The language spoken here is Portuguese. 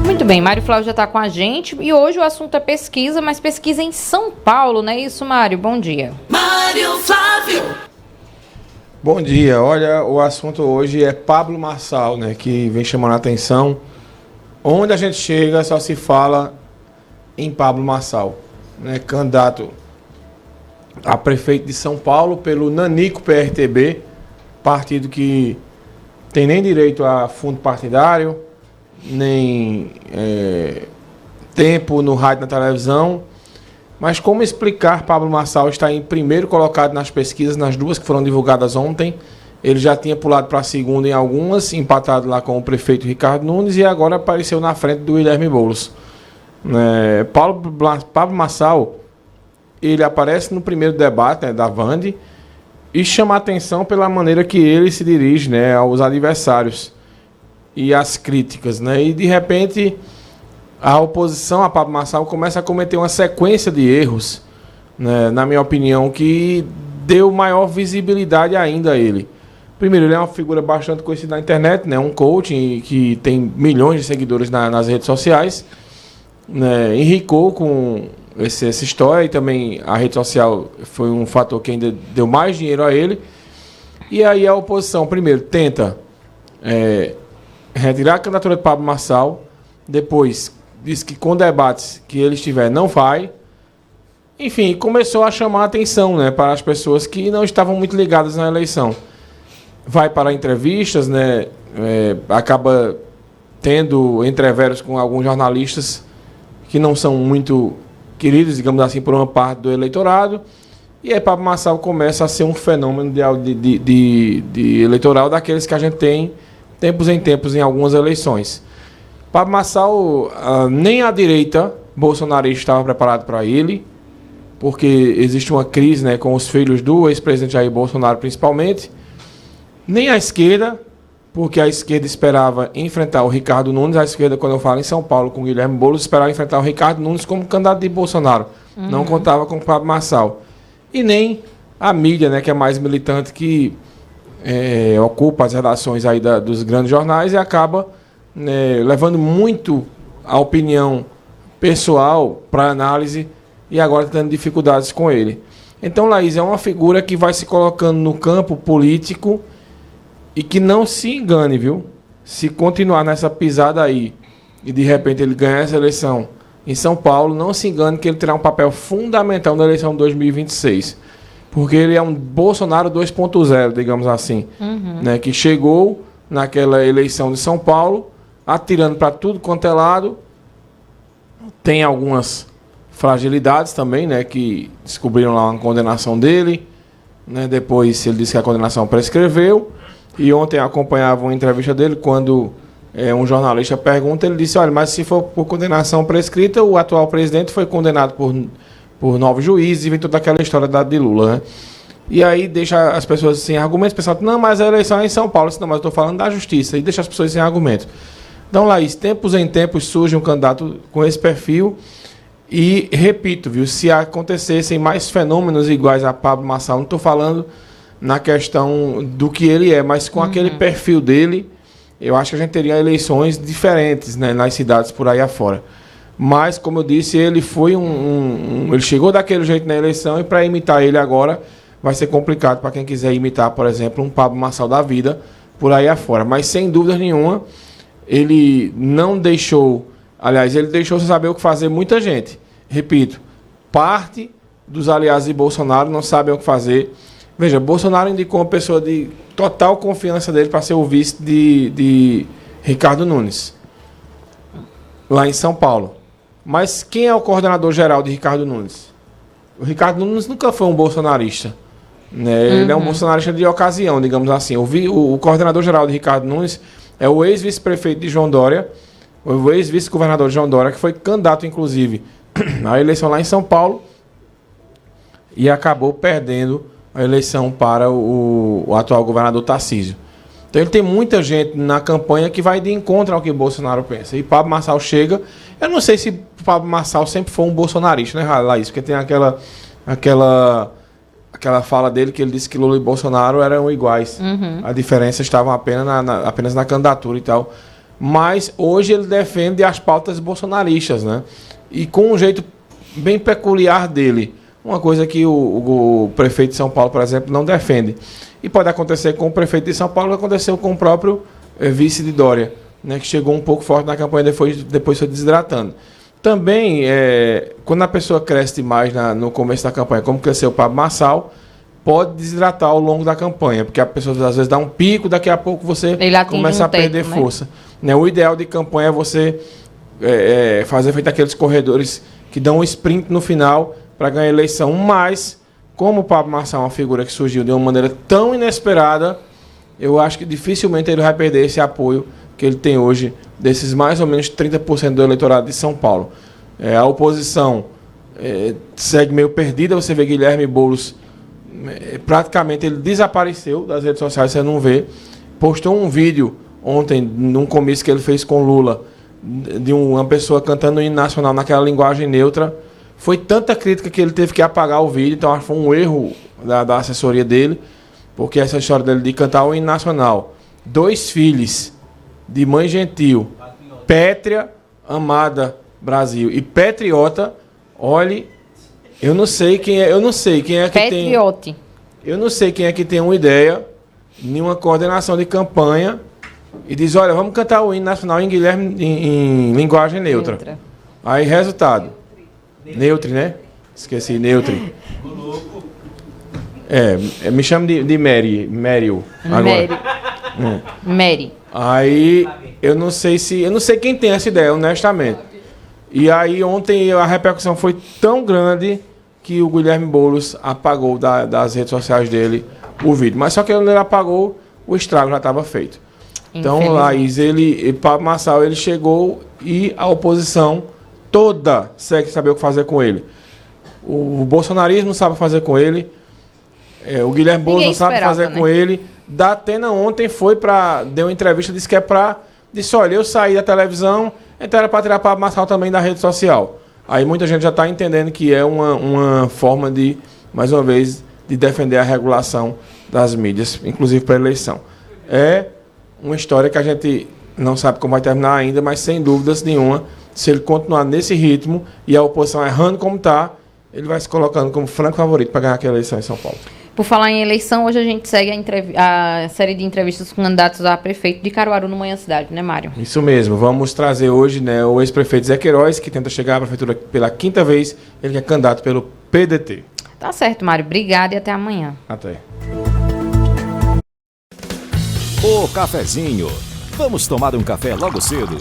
Muito bem, Mário Flávio já está com a gente e hoje o assunto é pesquisa, mas pesquisa em São Paulo, não é isso, Mário? Bom dia. Mário Flávio. Bom dia, olha, o assunto hoje é Pablo Marçal, né, que vem chamando a atenção. Onde a gente chega só se fala em Pablo Marçal, né, candidato a prefeito de São Paulo pelo Nanico PRTB, partido que tem nem direito a fundo partidário, nem tempo no rádio e na televisão. Mas como explicar Pablo Marçal está em primeiro colocado nas pesquisas, nas duas que foram divulgadas ontem? Ele já tinha pulado para a segunda em algumas, empatado lá com o prefeito Ricardo Nunes, e agora apareceu na frente do Guilherme Boulos. Pablo Marçal, ele aparece no primeiro debate, né, da Vande, e chama a atenção pela maneira que ele se dirige, né, aos adversários e às críticas, né? E de repente a oposição a Pablo Marçal começa a cometer uma sequência de erros, né, na minha opinião, que deu maior visibilidade ainda a ele. Primeiro, ele é uma figura bastante conhecida na internet, né, um coach que tem milhões de seguidores nas redes sociais, né, enricou com essa história, e também a rede social foi um fator que ainda deu mais dinheiro a ele. E aí a oposição, primeiro, tenta retirar a candidatura de Pablo Marçal, depois diz que com debates que ele estiver não vai. Enfim, começou a chamar a atenção, né, para as pessoas que não estavam muito ligadas na eleição. Vai para entrevistas, né, acaba tendo entreveros com alguns jornalistas que não são muito queridos, digamos assim, por uma parte do eleitorado. E aí Pablo Marçal começa a ser um fenômeno de eleitoral daqueles que a gente tem tempos em tempos em algumas eleições. Pablo Marçal, nem a direita bolsonarista estava preparado para ele, porque existe uma crise, né, com os filhos do ex-presidente Jair Bolsonaro, principalmente. Nem a esquerda, porque a esquerda esperava enfrentar o Ricardo Nunes. A esquerda, quando eu falo em São Paulo com o Guilherme Boulos, esperava enfrentar o Ricardo Nunes como candidato de Bolsonaro. Não contava com o Pablo Marçal. E nem a mídia, né, que é mais militante, que ocupa as redações aí dos grandes jornais e acaba levando muito a opinião pessoal para análise e agora tendo dificuldades com ele. Então, Laís, é uma figura que vai se colocando no campo político e que não se engane, viu? Se continuar nessa pisada aí e de repente ele ganhar essa eleição em São Paulo, não se engane que ele terá um papel fundamental na eleição de 2026. Porque ele é um Bolsonaro 2.0, digamos assim, né, que chegou naquela eleição de São Paulo atirando para tudo quanto é lado. Tem algumas fragilidades também, né, que descobriram lá uma condenação dele, né, depois ele disse que a condenação prescreveu. E ontem acompanhava uma entrevista dele, quando um jornalista pergunta, ele disse, olha, mas se for por condenação prescrita, o atual presidente foi condenado por 9 juízes, e vem toda aquela história de Lula, né? E aí deixa as pessoas sem argumentos, o pessoal diz, não, mas a eleição é em São Paulo. Não, mas eu estou falando da justiça, e deixa as pessoas sem argumento. Então, Laís, tempos em tempos surge um candidato com esse perfil, e repito, viu, se acontecessem mais fenômenos iguais a Pablo Marçal, não estou falando na questão do que ele é, mas com aquele perfil dele, eu acho que a gente teria eleições diferentes, né, nas cidades por aí afora. Mas, como eu disse, ele foi ele chegou daquele jeito na eleição, e para imitar ele agora vai ser complicado para quem quiser imitar, por exemplo, um Pablo Marçal da vida por aí afora. Mas, sem dúvida nenhuma, ele não deixou, aliás, ele deixou sem saber o que fazer muita gente. Repito, parte dos aliados de Bolsonaro não sabem o que fazer. Veja, Bolsonaro indicou uma pessoa de total confiança dele para ser o vice de Ricardo Nunes, lá em São Paulo. Mas quem é o coordenador geral de Ricardo Nunes? O Ricardo Nunes nunca foi um bolsonarista, né? Ele é um bolsonarista de ocasião, digamos assim. O coordenador geral de Ricardo Nunes é o ex-vice-prefeito de João Dória, o ex-vice-governador de João Dória, que foi candidato, inclusive, à eleição lá em São Paulo, e acabou perdendo a eleição para o atual governador Tarcísio. Então ele tem muita gente na campanha que vai de encontro ao que Bolsonaro pensa. E Pablo Marçal chega... Eu não sei se Pablo Marçal sempre foi um bolsonarista, né, Laís? Porque tem aquela aquela fala dele que ele disse que Lula e Bolsonaro eram iguais. A diferença estava apenas na candidatura e tal. Mas hoje ele defende as pautas bolsonaristas, né? E com um jeito bem peculiar dele. Uma coisa que o prefeito de São Paulo, por exemplo, não defende. E pode acontecer com o prefeito de São Paulo, aconteceu com o próprio vice de Dória, né? Que chegou um pouco forte na campanha e depois foi desidratando. Também, quando a pessoa cresce demais no começo da campanha, como cresceu o Pablo Marçal, pode desidratar ao longo da campanha, porque a pessoa às vezes dá um pico, daqui a pouco você começa a perder força. Né? O ideal de campanha é você fazer feito aqueles corredores que dão um sprint no final para ganhar a eleição. Mas, como o Pablo Marçal é uma figura que surgiu de uma maneira tão inesperada, eu acho que dificilmente ele vai perder esse apoio que ele tem hoje, desses mais ou menos 30% do eleitorado de São Paulo. A oposição segue meio perdida, você vê Guilherme Boulos, praticamente ele desapareceu das redes sociais, você não vê. Postou um vídeo ontem, num comício que ele fez com Lula, de uma pessoa cantando o hino nacional naquela linguagem neutra. Foi tanta crítica que ele teve que apagar o vídeo, então acho que foi um erro da assessoria dele, porque essa história dele de cantar o hino nacional, 2 filhos de mãe gentil, pétrea, amada Brasil e patriota, olhe, eu não sei quem é que Patriote. Eu não sei quem é que tem uma ideia, nenhuma coordenação de campanha e diz, olha, vamos cantar o hino nacional em linguagem neutra. Aí, resultado. Neutri, né? Esqueci, Neutri. Me chama de Mério. Agora. Mary. Aí, eu não sei quem tem essa ideia, honestamente. E aí, ontem a repercussão foi tão grande que o Guilherme Boulos apagou das redes sociais dele o vídeo. Mas só que quando ele apagou, o estrago já estava feito. Então, Laís, Pablo Marçal, ele chegou e a oposição toda segue saber o que fazer com ele. O bolsonarismo sabe fazer com ele. O Guilherme Boulos não sabe fazer com ele. Datena ontem deu uma entrevista, disse que disse, olha, eu saí da televisão, então era para tirar Pablo Marçal também da rede social. Aí muita gente já está entendendo que é uma forma de, mais uma vez, de defender a regulação das mídias, inclusive para a eleição. É uma história que a gente não sabe como vai terminar ainda, mas sem dúvidas nenhuma, se ele continuar nesse ritmo e a oposição errando como está, ele vai se colocando como franco favorito para ganhar aquela eleição em São Paulo. Por falar em eleição, hoje a gente segue a série de entrevistas com candidatos a prefeito de Caruaru, no Manhã Cidade, né, Mário? Isso mesmo. Vamos trazer hoje, né, o ex-prefeito Zé Queiroz, que tenta chegar à prefeitura pela 5ª vez. Ele é candidato pelo PDT. Tá certo, Mário. Obrigado e até amanhã. Até. O cafezinho. Vamos tomar um café logo cedo.